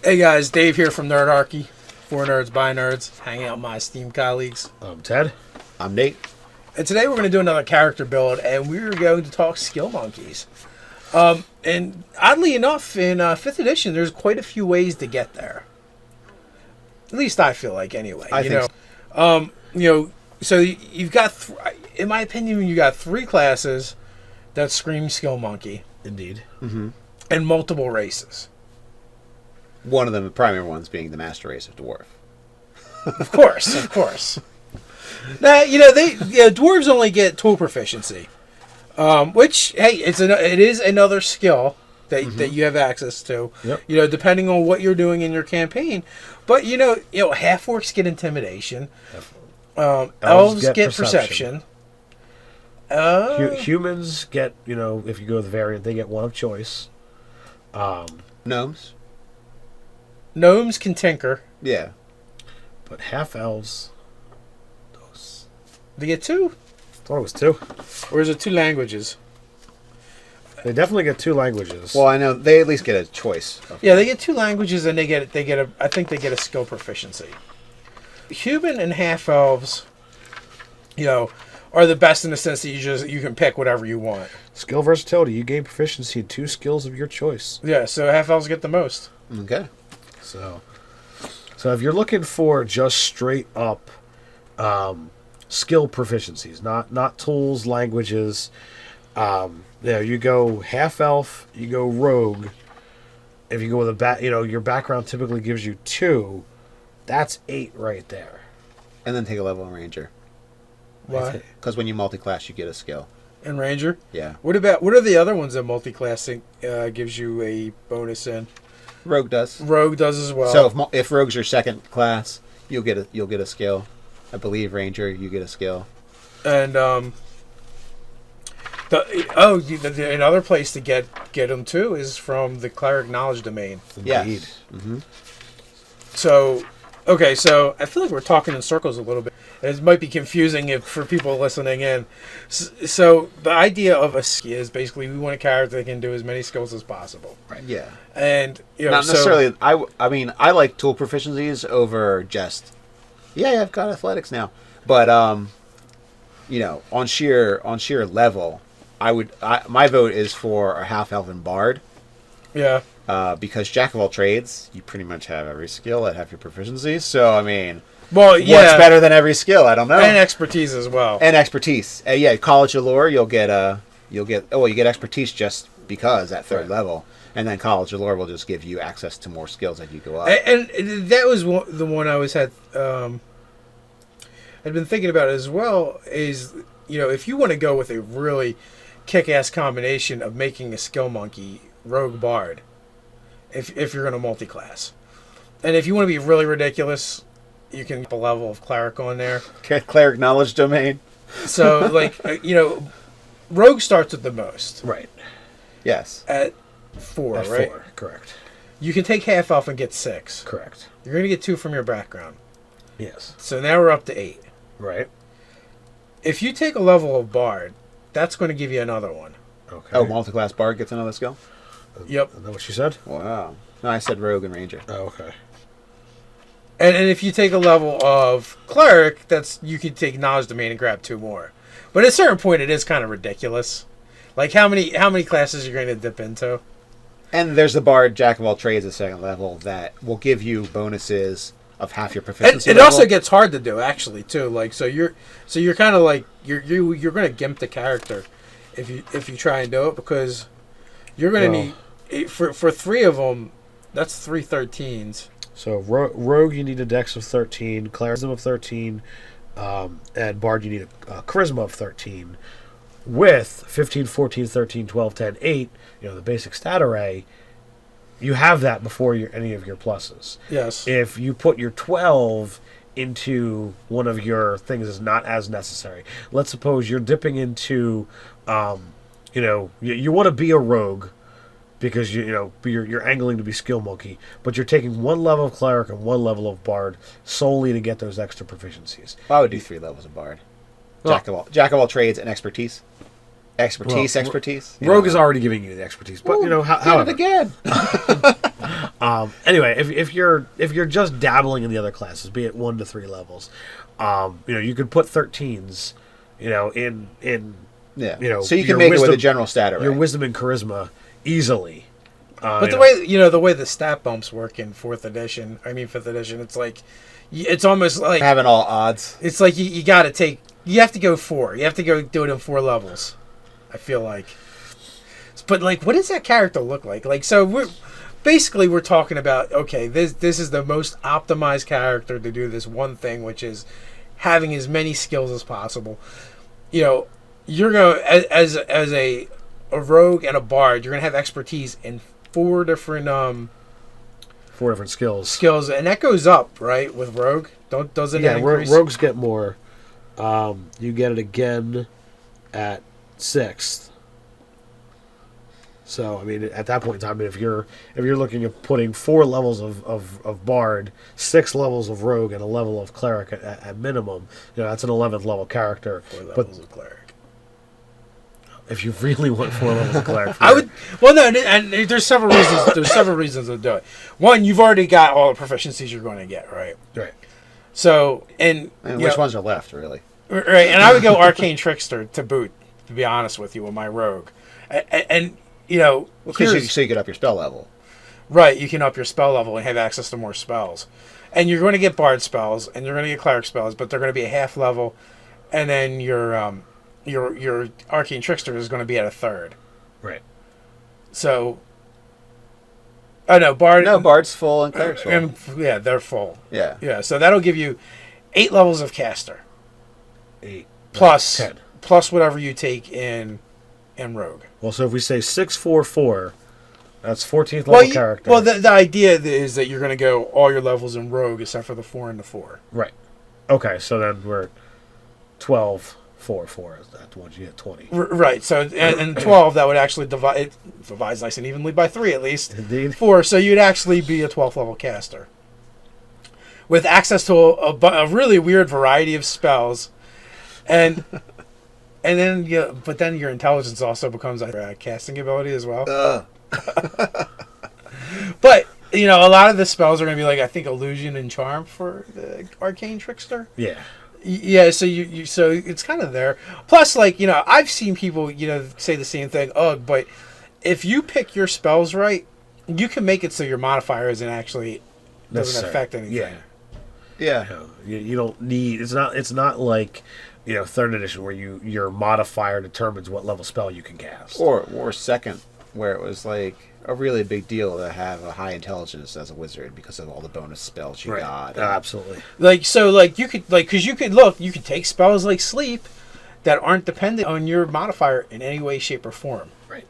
Hey guys, Dave here from Nerdarchy. For Nerds by Nerds, hanging out with my esteemed colleagues. I'm Ted. I'm Nate. And today we're going to do another character build, and we're going to talk skill monkeys. And oddly enough, in 5th edition, there's quite a few ways to get there. At least I feel like, anyway. I think so. So you've got, in my opinion, you got 3 classes that scream skill monkey. Indeed. Mm-hmm. And multiple races. One of them, the primary ones, being the master race of dwarf. Of course. Now, dwarves only get tool proficiency, which, hey, it is another skill that you have access to. Yep. Depending on what you're doing in your campaign. But half orcs get intimidation. Elves get perception. Humans get, if you go with the variant, they get one of choice. Gnomes can tinker. Yeah. But half elves, They get 2? I thought it was 2. Or is it 2 languages? They definitely get 2 languages. Well, I know they at least get a choice. Yeah, they get 2 languages, and I think they get a skill proficiency. Human and half elves, are the best in the sense that you can pick whatever you want. Skill versatility. You gain proficiency in 2 skills of your choice. Yeah, so half elves get the most. Okay. So if you're looking for just straight up skill proficiencies, not tools, languages, you go half elf, you go rogue. If you go with your background typically gives you 2. That's 8 right there. And then take a level in ranger. Why? Because when you multi-class, you get a skill. And ranger? Yeah. What are the other ones that multi-classing gives you a bonus in? Rogue does. Rogue does as well. So if rogue's your second class, you'll get a skill. I believe ranger, you get a skill. And another place to get them too is from the cleric knowledge domain. Yes. Indeed. Mm-hmm. So I feel like we're talking in circles a little bit. It might be confusing for people listening in. So the idea of a skill is basically we want a character that can do as many skills as possible. Right. Yeah. And not necessarily. I mean, I like tool proficiencies over just. Yeah, I've got athletics now, but on sheer level, my vote is for a half elf and bard. Yeah. Because jack of all trades, you pretty much have every skill at half your proficiency. So I mean, what's better than every skill? I don't know. And expertise as well. And expertise. College of lore, you get expertise just because at 3rd level, and then college of lore will just give you access to more skills as you go up. And that was the one I was I'd been thinking about as well. Is if you want to go with a really kick-ass combination of making a skill monkey rogue bard, if you're going to multi-class, and if you want to be really ridiculous, you can put a level of cleric on there. Cleric knowledge domain. So rogue starts at the most. Right. Yes. At 4, At right? 4, correct. You can take half elf and get 6. Correct. You're going to get 2 from your background. Yes. So now we're up to 8. Right. If you take a level of bard, that's going to give you another one. Okay. Oh, multi-class bard gets another skill? Yep. Is that what you said? Wow. No, I said rogue and ranger. Oh, okay. And if you take a level of cleric, you could take knowledge domain and grab 2 more. But at a certain point, it is kind of ridiculous. Like how many classes you're going to dip into? And there's the bard jack of all trades at 2nd level that will give you bonuses of half your proficiency. And it also gets hard to do actually too. Like so you're kind of like you're going to gimp the character if you try and do it, because you're going to need for 3 of them. That's 3 13s. So rogue, you need a dex of 13, charisma of 13, and bard, you need a charisma of 13. With 15, 14, 13, 12, 10, 8, the basic stat array, you have that before any of your pluses. Yes. If you put your 12 into one of your things is not as necessary. Let's suppose you're dipping into, you want to be a rogue, because you're angling to be skill monkey, but you're taking 1 level of cleric and 1 level of bard solely to get those extra proficiencies. I would do 3 levels of bard. Jack of all trades and expertise. Expertise. Rogue is already giving you the expertise, but Get however. it again. Anyway, if you're just dabbling in the other classes, be it 1 to 3 levels, you could put 13s, in Yeah. So you your can make it wisdom, with a general stat array. your wisdom and charisma easily. But the way the stat bumps work in fifth edition, it's like, it's almost like having all odds. it's like you got to take, you have to go 4. You have to go do it in 4 levels. I feel like, but like, what does that character look like? Like, so we're talking about, okay, this is the most optimized character to do this one thing, which is having as many skills as possible. You're going as a rogue and a bard, you're gonna have expertise in 4 different 4 different skills, and that goes up, right, with rogue. Doesn't it increase? Rogues get more. You get it again at 6th. So at that point in time, if you're looking at putting 4 levels of bard, 6 levels of rogue, and a level of cleric at minimum, that's an 11th level character. 4 levels of cleric. If you really want 4 levels of cleric, I would. Well, no, and there's several reasons. There's several reasons to do it. One, you've already got all the proficiencies you're going to get, right? Right. So, and which ones are left, really? Right, and I would go Arcane Trickster to boot, to be honest with you, with my rogue. And so you get up your spell level. Right, you can up your spell level and have access to more spells. And you're going to get bard spells, and you're going to get cleric spells, but they're going to be a half level, and then your Arcane Trickster is going to be at a 3rd. Right. So, oh no, bard. No, bard's full and cleric's full. Yeah, they're full. Yeah. Yeah, so that'll give you 8 levels of caster. 8 plus 10. Plus whatever you take in rogue. Well, so if we say 6, 4, 4, that's 14th level character. Well, the idea is that you're going to go all your levels in rogue except for the 4 and the 4. Right. Okay, so then we're 12, 4, 4. That's once you hit 20. Right. So and 12, that would actually divide. It divides nice and evenly by 3 at least. Indeed. 4, so you'd actually be a 12th level caster with access to a really weird variety of spells, and then but then your intelligence also becomes a casting ability as well. But a lot of the spells are going to be like, I think, illusion and charm for the Arcane Trickster. Yeah. Yeah, so so it's kind of there. Plus, I've seen people, say the same thing. But if you pick your spells right, you can make it so your modifier doesn't affect anything. Yeah. You don't need. It's not like 3rd edition where your modifier determines what level spell you can cast. Or 2nd, where it was like a really big deal to have a high intelligence as a wizard because of all the bonus spells you got. Absolutely. You could because you could take spells like sleep that aren't dependent on your modifier in any way, shape, or form. Right.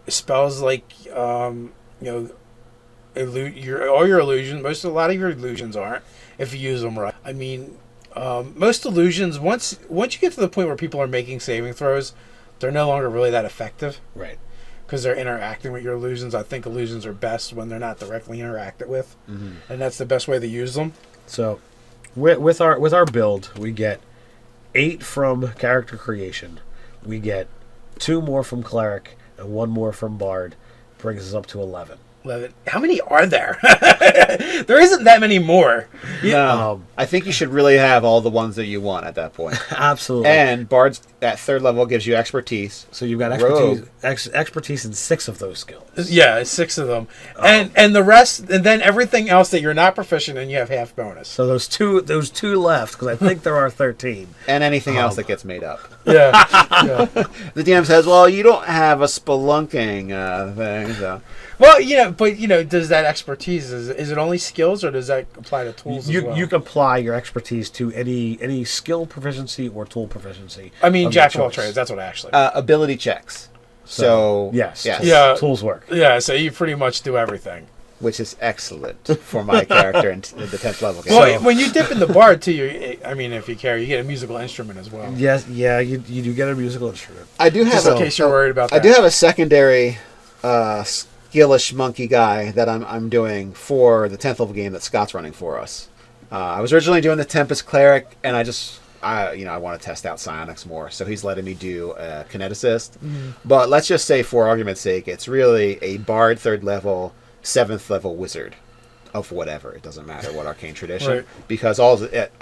Spells like all your illusions. A lot of your illusions aren't if you use them right. Most illusions once you get to the point where people are making saving throws, they're no longer really that effective. Right. Because they're interacting with your illusions. I think illusions are best when they're not directly interacted with, and that's the best way to use them. So, with our build, we get 8 from character creation, we get 2 more from cleric, and 1 more from bard, brings us up to 11. 11. How many are there? There isn't that many more. No, I think you should really have all the ones that you want at that point. Absolutely. And Bard's at 3rd level gives you expertise. So you've got expertise in 6 of those skills. Yeah, 6 of them, and the rest, and then everything else that you're not proficient in, you have half bonus. So those two left, because I think there are 13. And anything else that gets made up. Yeah. The DM says, "Well, you don't have a spelunking thing." So. Well, but does that expertise is it only skills, or does that apply to tools as well? You can apply your expertise to any skill proficiency or tool proficiency. Jack of all trades. That's what I actually. Ability checks. So yes, yeah, tools work. Yeah, so you pretty much do everything, which is excellent for my character in the 10th level game. Well, when you dip in the bard too, if you care, you get a musical instrument as well. Yes, yeah, you do get a musical instrument. I do have, just in case you're worried about that. I do have a secondary skillish monkey guy that I'm doing for the 10th level game that Scott's running for us. I was originally doing the Tempest Cleric, and I want to test out psionics more, so he's letting me do a kineticist. But let's just say, for argument's sake, it's really a bard 3rd level 7th level wizard of whatever. It doesn't matter what arcane tradition, Right. because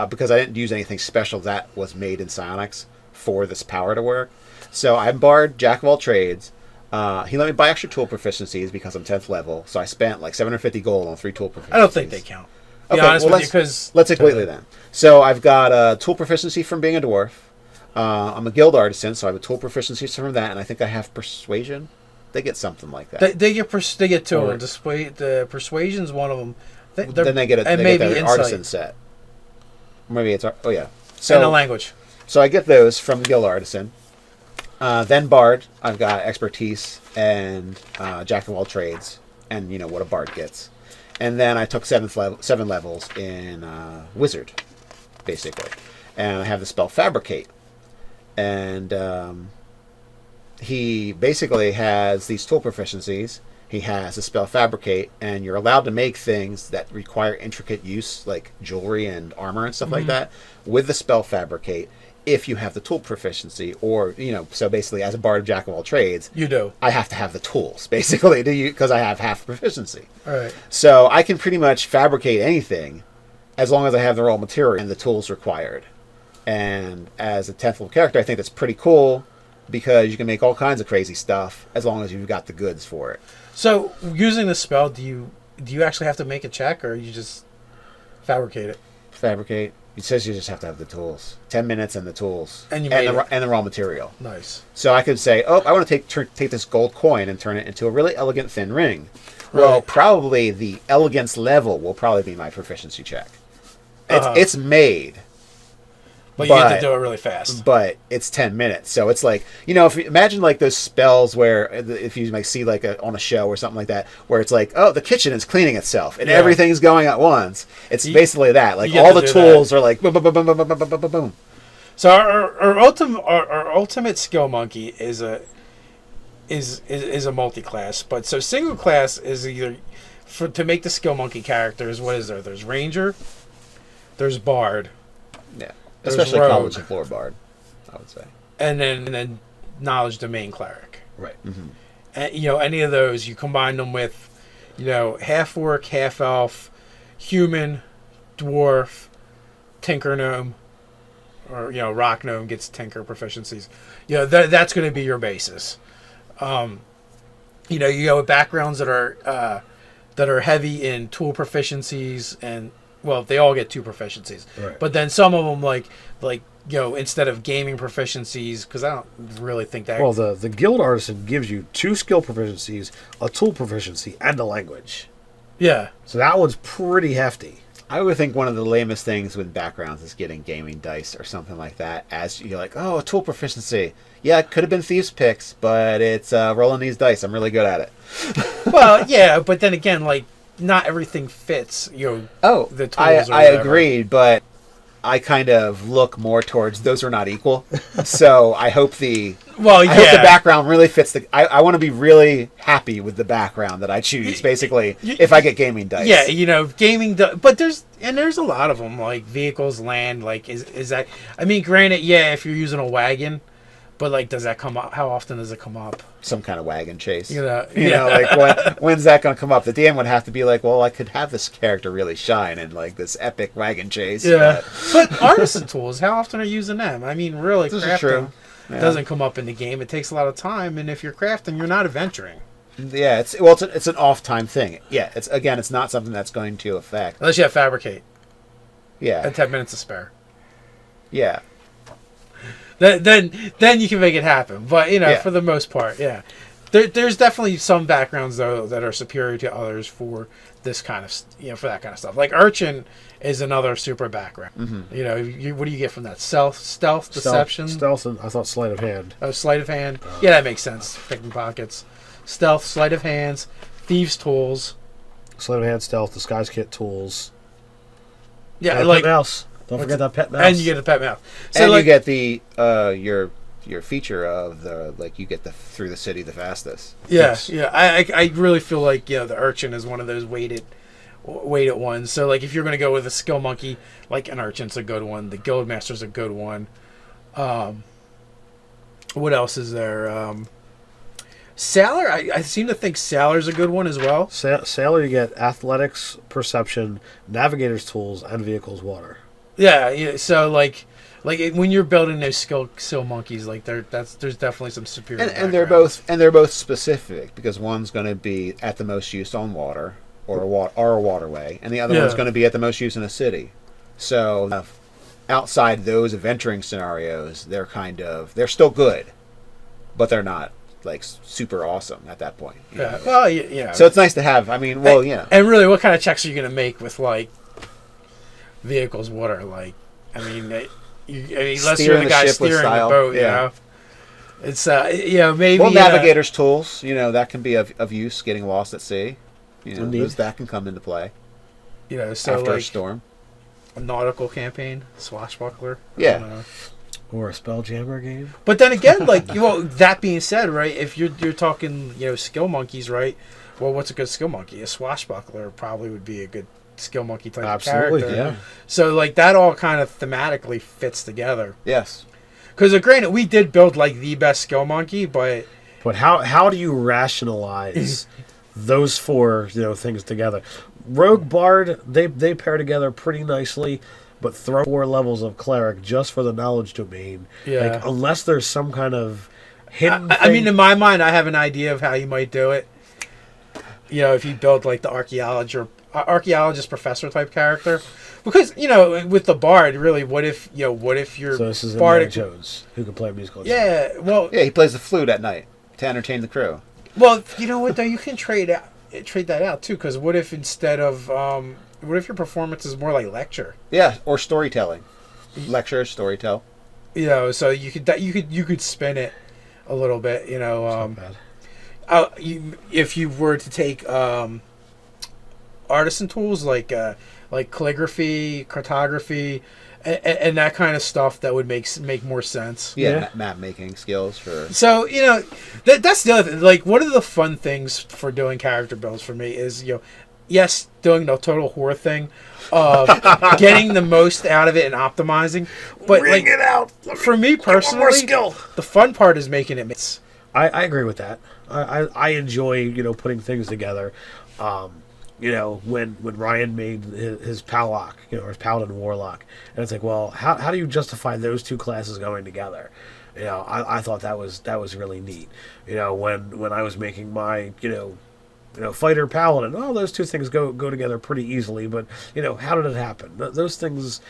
because I didn't use anything special that was made in psionics for this power to work. So I'm Bard, Jack of all trades. He let me buy extra tool proficiencies because I'm 10th level, so I spent like 750 gold on 3 tool proficiencies. I don't think they count. Be Okay, honest well, with you, because let's completely then. So I've got a tool proficiency from being a dwarf. I'm a guild artisan, so I have a tool proficiency from that, and I think I have persuasion. They get something like that. they get two. Or- And the persuasion's one of them. Then they get and they maybe get their insight artisan set. Maybe it's oh yeah. and the So language. so I get those from the guild artisan. Then Bard, I've got expertise and Jack of all trades, and what a Bard gets. And then I took 7 levels in Wizard, basically, and I have the spell Fabricate, and he basically has these tool proficiencies. He has the spell Fabricate, and you're allowed to make things that require intricate use, like jewelry and armor and stuff like that, with the spell Fabricate, if you have the tool proficiency. Or, so basically, as a Bard of Jack of all trades, You do. I have to have the tools, basically, because I have half proficiency. All right. So I can pretty much fabricate anything as long as I have the raw material and the tools required. And as a 10th level character, I think that's pretty cool, because you can make all kinds of crazy stuff as long as you've got the goods for it. So using the spell, do you actually have to make a check, or you just fabricate it? Fabricate. It says you just have to have the tools. 10 minutes and the tools. And you and made the, it. and the raw material. Nice. So I could say, I want to take this gold coin and turn it into a really elegant thin ring. Well, Right. probably the elegance level will probably be my proficiency check. Uh-huh. It's made, But you have to do it really fast. but it's 10 minutes. So it's like, if you imagine like those spells where if you might see like on a show or something like that, where it's like, the kitchen is cleaning itself and Yeah. everything's going at once. It's basically that. Like you get all to the do tools are like boom, boom, boom, boom, boom, boom, boom, boom, boom, boom. So our ultimate skill monkey is a multi-class, but so single class is either to make the skill monkey characters. What is there? There's ranger, there's bard, Yeah. There's Especially rogue. college and floor bard, I would say. and then knowledge domain cleric. Right. And, any of those, you combine them with, half orc, half elf, human, dwarf, tinker gnome, or rock gnome gets tinker proficiencies. That's going to be your basis. You go with backgrounds that are heavy in tool proficiencies, and they all get 2 proficiencies. Right. But then some of them like instead of gaming proficiencies, because I don't really think that. Well, the guild artisan gives you 2 skill proficiencies, a tool proficiency, and a language. Yeah. So that one's pretty hefty. I would think one of the lamest things with backgrounds is getting gaming dice or something like that. As you're like, a tool proficiency. Yeah, it could have been thieves' picks, but it's rolling these dice. I'm really good at it. Well, yeah, but then again, like, not everything fits. The tools. I or whatever. agreed, but I kind of look more towards those are not equal. So I hope I hope the background really fits I want to be really happy with the background that I choose, basically, if I get gaming dice. Yeah, gaming. But there's a lot of them, like vehicles, land. Like, is that? I mean, granted, if you're using a wagon, but like, does that come up? How often does it come up? Some kind of wagon chase. Yeah. When's that going to come up? The DM would have to be like, well, I could have this character really shine in like this epic wagon chase. Yeah. But artisan tools, how often are you using them? I mean, really, This crafting is true. Yeah. doesn't come up in the game. It takes a lot of time, and if you're crafting, you're not adventuring. Yeah, it's an off time thing. Yeah, it's not something that's going to affect. Unless you have fabricate Yeah. and 10 minutes to spare. Yeah. Then you can make it happen. But Yeah. for the most part, there's definitely some backgrounds though that are superior to others for this kind of for that kind of stuff. Like urchin is another super background. Mm-hmm. What do you get from that? Stealth, deception, Stealth, and I thought sleight of hand. oh, sleight of hand. Yeah, that makes sense. Picking pockets, stealth, sleight of hands, thieves' tools. Sleight of hand, stealth, disguise kit, tools. Yeah, And a like pet mouse. Don't forget that pet mouse. and you get a pet mouse. So And like, you get the your feature of you get through the city the fastest. Yeah. I really feel like the urchin is one of those weighted ones. So like if you're going to go with a skill monkey, like an urchin's a good one. The guild master's a good one. What else is there? Sailor, I seem to think Sailor's a good one as well. Sailor, you get athletics, perception, navigator's tools, and vehicles water. Yeah. So like when you're building those skill monkeys, like there's definitely some superior. And they're both specific, because one's going to be at the most use on water or a waterway, and the other one's going to be at the most use in a city. So outside those adventuring scenarios, they're still good, but they're not like super awesome at that point. Yeah. Well, yeah. So it's nice to have. I mean, well, yeah. And really, what kind of checks are you going to make with like vehicles water? Like, I mean, unless you're the guy steering the boat, you know. It's maybe. Well, navigator's tools, that can be of use. Getting lost at sea, that can come into play. So after like a storm. A nautical campaign, swashbuckler. Yeah. Or a Spelljammer game. But then again, like, that being said, right, if you're talking, skill monkeys, right, well, what's a good skill monkey? A swashbuckler probably would be a good skill monkey type of character. Yeah. So, like, that all kind of thematically fits together. Yes. Because, granted, we did build, like, the best skill monkey, but... But how do you rationalize those four, things together? Rogue Bard, they pair together pretty nicely. But throw 4 levels of cleric just for the knowledge domain. Yeah. Like, unless there's some kind of hidden I mean, in my mind, I have an idea of how you might do it. If you build, like, the archaeologist professor type character. Because, with the bard, really, what if you're... So this is Bard Indiana Jones, who can play a musical instrument. Yeah, well... Yeah, he plays the flute at night to entertain the crew. Well, you know what, though? You can trade that out, too. Because what if instead of... what if your performance is more like lecture? Yeah, or storytelling. Lecture, storytell. So you could spin it a little bit. Not bad. If you were to take artisan tools like calligraphy, cartography, and that kind of stuff, that would make more sense. Yeah. Map making skills for. So that's the other thing. Like, one of the fun things for doing character builds for me is yes, doing the total whore thing of getting the most out of it and optimizing. But Bring it out. For me personally, skill. The fun part is making it. I agree with that. I enjoy putting things together. When Ryan made his Pallock, or his Paladin Warlock, and it's like, well, how do you justify those two classes going together? I thought that was really neat. When I was making my fighter paladin, those two things go together pretty easily, but how did it happen? Those things,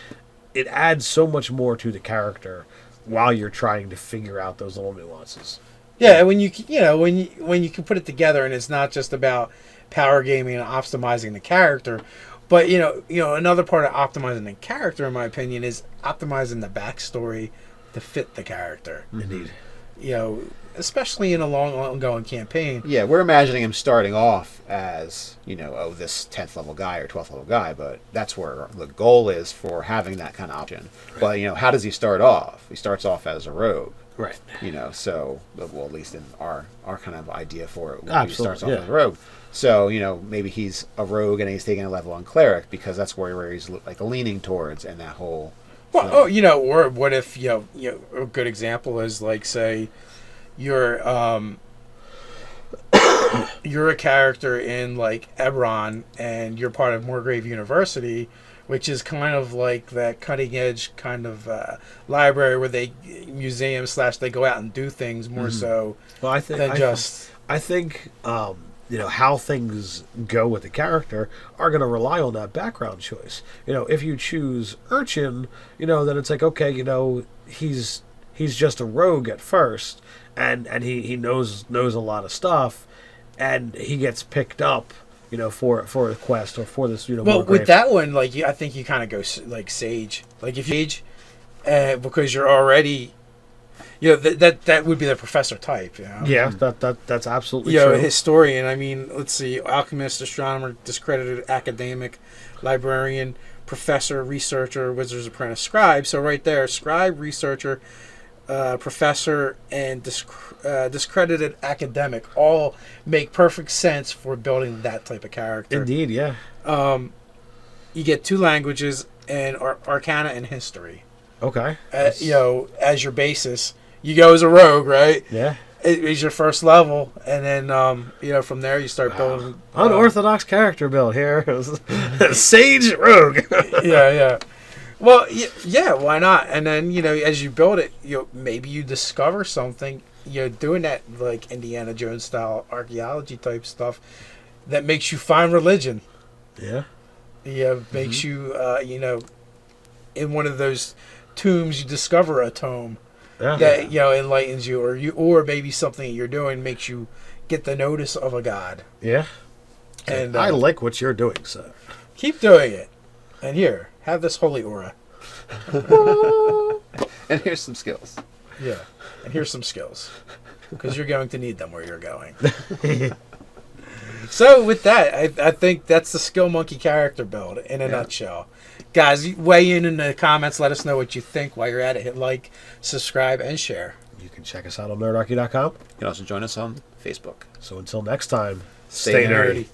it adds so much more to the character while you're trying to figure out those little nuances. Yeah, when you can put it together, and it's not just about power gaming and optimizing the character, but another part of optimizing the character, in my opinion, is optimizing the backstory to fit the character. Indeed. Especially in a long ongoing campaign. Yeah, we're imagining him starting off as, this 10th level guy or 12th level guy, but that's where the goal is for having that kind of option. Right. But, how does he start off? He starts off as a rogue. Right. So, well, at least in our kind of idea for it, Absolutely, he starts off as a rogue. So, maybe he's a rogue and he's taking a level on cleric, because that's where he's like leaning towards in that whole... Well, or what if, a good example is, like, say... You're a character in, like, Ebron, and you're part of Moorgrave University, which is kind of like that cutting edge kind of library where they museum / they go out and do things more so than just. I think how things go with the character are going to rely on that background choice. If you choose Urchin, then it's like, okay, he's just a rogue at first. And he knows a lot of stuff, and he gets picked up, for a quest or for this, Well, with that one, like, I think you kind of go like Sage, like if you Sage, because you're already, that would be the professor type, Yeah, that's absolutely true. Historian. I mean, let's see, alchemist, astronomer, discredited academic, librarian, professor, researcher, wizard's apprentice, scribe. So right there, scribe, researcher. Professor and discredited academic all make perfect sense for building that type of character. Indeed, yeah. You get 2 languages and arcana and history. Okay. As your basis. You go as a rogue, right? Yeah. it is your first level, and then you know, from there you start building Unorthodox character build here. Sage rogue. yeah. Well, yeah, why not? And then, you know, as you build it, you know, maybe you discover something, you know, doing that like Indiana Jones style archaeology type stuff that makes you find religion. Yeah. Yeah, makes you, you know, in one of those tombs you discover a tome that, you know, enlightens you, or maybe something you're doing makes you get the notice of a god. Yeah. And I like what you're doing, sir. Keep doing it. And here, have this holy aura. And here's some skills. Yeah, and here's some skills, because you're going to need them where you're going. So with that, I think that's the Skill Monkey character build in a nutshell. Guys, weigh in the comments. Let us know what you think. While you're at it, hit like, subscribe, and share. You can check us out on nerdarchy.com. You can also join us on Facebook. So until next time, Stay nerdy.